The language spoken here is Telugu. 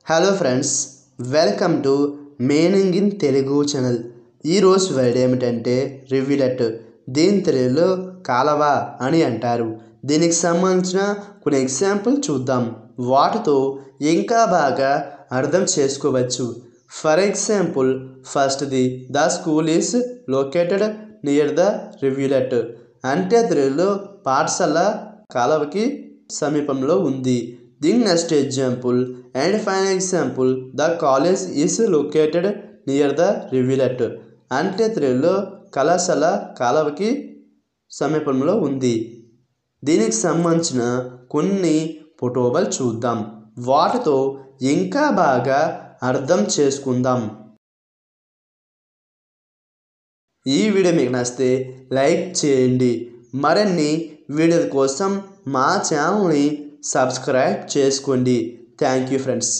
Hello friends, welcome to meaning in Telugu channel. ఈరోజు వర్డ్ ఏమిటంటే రివిలెట్. దీని తెలుగులో కాలవ అని అంటారు. దీనికి సంబంధించిన కొన్ని ఎగ్జాంపుల్ చూద్దాం. వాటితో ఇంకా బాగా అర్థం చేసుకోవచ్చు. ఫర్ ఎగ్జాంపుల్, ఫస్ట్ది the school is located near the rivulet. అంటే తెలుగులో పాఠశాల కాలవకి సమీపంలో ఉంది. దీని next example and final example, the college is located near the rivulet. అంటే తెలుగులో కళాశాల కాలవకి సమీపంలో ఉంది. దీనికి సంబంధించిన కొన్ని ఫోటోలు చూద్దాం. వాటితో ఇంకా బాగా అర్థం చేసుకుందాం. ఈ వీడియో మీకు నచ్చితే లైక్ చేయండి. మరిన్ని వీడియోల కోసం మా ఛానల్ని సబ్స్క్రైబ్ చేసుకోండి. Thank you friends.